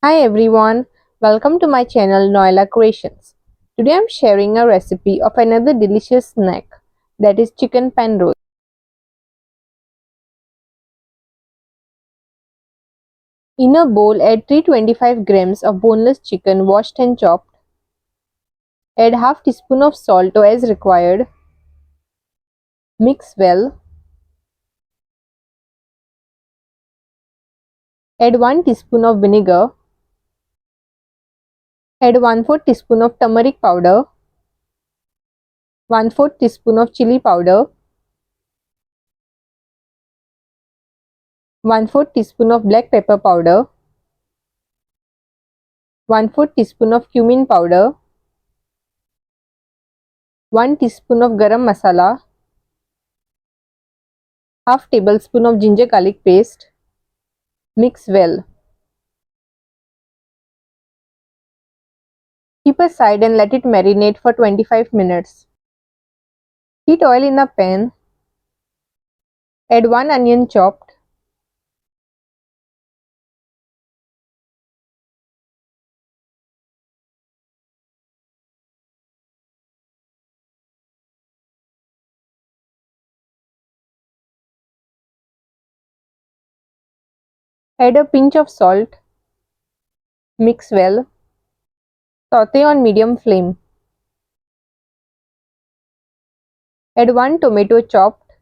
Hi everyone, welcome to my channel Noella Creations. Today I'm sharing a recipe of another delicious snack, that is chicken pan roast. In a bowl, add 325 grams of boneless chicken washed and chopped. Add half teaspoon of salt as required. Mix well. Add 1 teaspoon of vinegar. Add 1/4 teaspoon of turmeric powder. 1/4 teaspoon of chili powder. 1/4 teaspoon of black pepper powder. 1/4 teaspoon of cumin powder. 1 teaspoon of garam masala. Half tablespoon of ginger garlic paste. Mix well. Keep aside and let it marinate for 25 minutes. Heat oil in a pan. Add 1 onion chopped. Add a pinch of salt. Mix well. Saute on medium flame. Add 1 tomato chopped.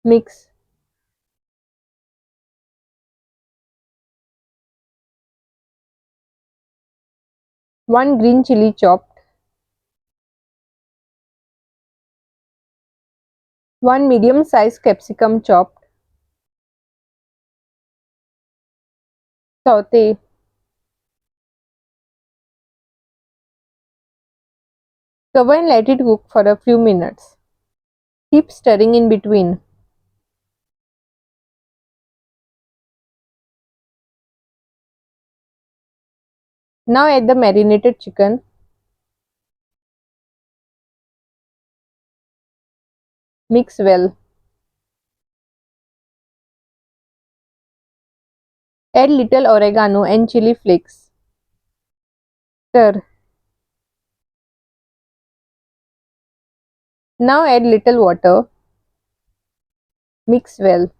Mix. 1 green chili chopped. 1 medium-sized capsicum chopped. Saute. Cover and let it cook for a few minutes. Keep stirring in between. Now add the marinated chicken. Mix well. Add little oregano and chili flakes. Stir. Now add little water. Mix well.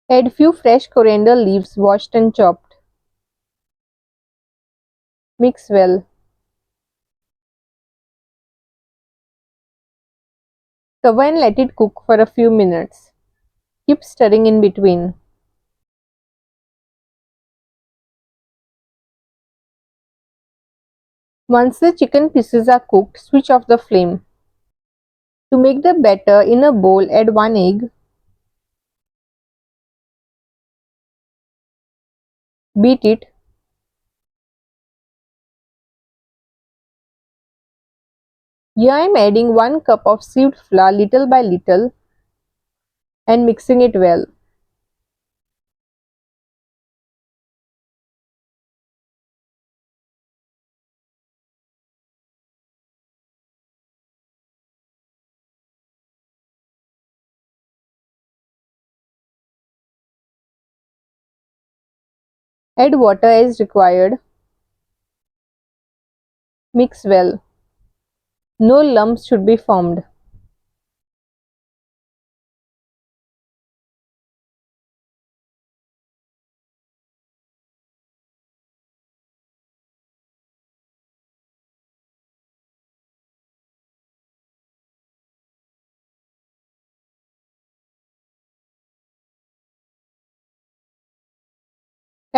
Add few fresh coriander leaves washed and chopped. Mix well. Cover and let it cook for a few minutes. Keep stirring in between. Once the chicken pieces are cooked, switch off the flame. To make the batter, in a bowl add 1 egg. Beat it. Here I am adding 1 cup of sieved flour little by little and mixing it well. Add water as required. Mix well. No lumps should be formed.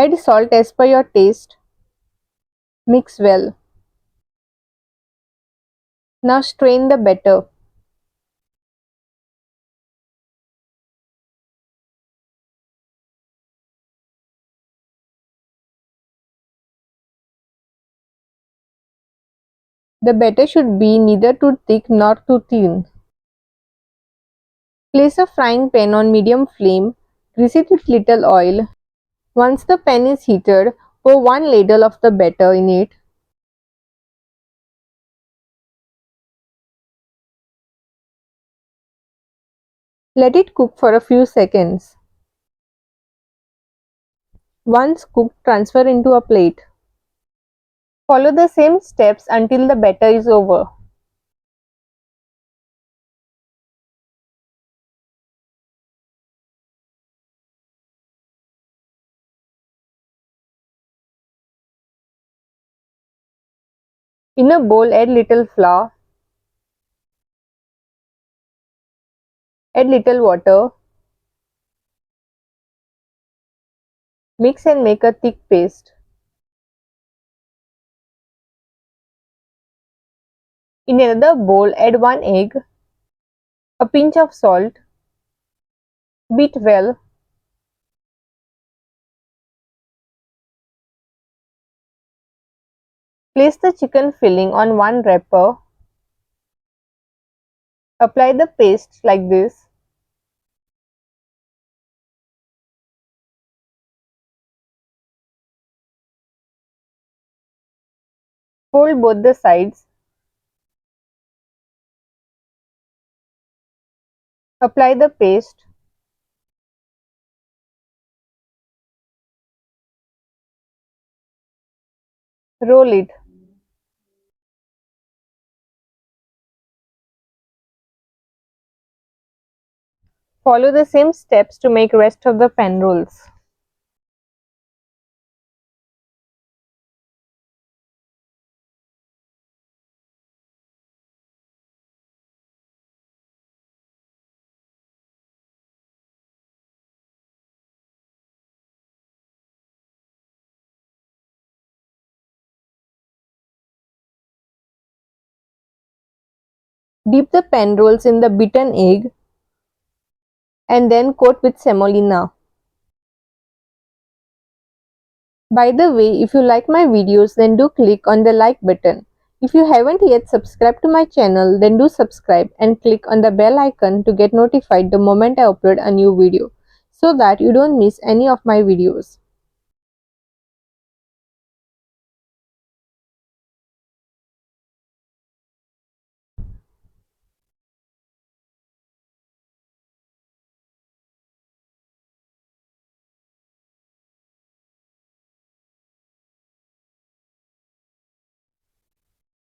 Add salt as per your taste. Mix well. Now strain the batter. The batter should be neither too thick nor too thin. Place a frying pan on medium flame. Grease it with little oil. Once the pan is heated, pour 1 ladle of the batter in it. Let it cook for a few seconds. Once cooked, transfer into a plate. Follow the same steps until the batter is over. In a bowl, add little flour, add little water, mix and make a thick paste. In another bowl, add 1 egg, a pinch of salt, beat well. Place the chicken filling on one wrapper. Apply the paste like this. Fold both the sides. Apply the paste. Roll it. Follow the same steps to make rest of the pan rolls. Dip the pan rolls in the beaten egg and then coat with semolina. By the way, if you like my videos, then do click on the like button. If you haven't yet subscribed to my channel, then do subscribe and click on the bell icon to get notified the moment I upload a new video, so that you don't miss any of my videos.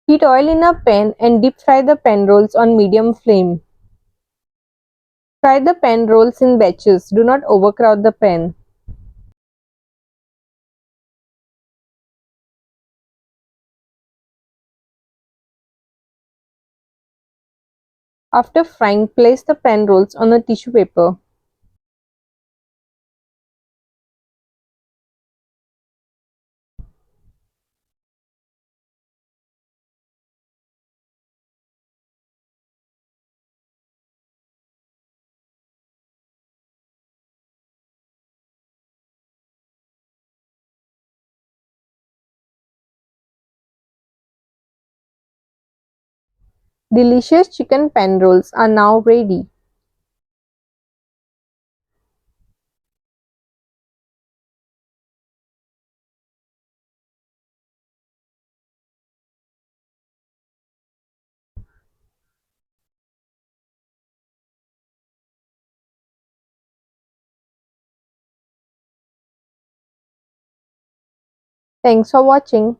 Heat oil in a pan and deep fry the pan rolls on medium flame. Fry the pan rolls in batches. Do not overcrowd the pan. After frying, place the pan rolls on a tissue paper. Delicious chicken pan rolls are now ready. Thanks for watching.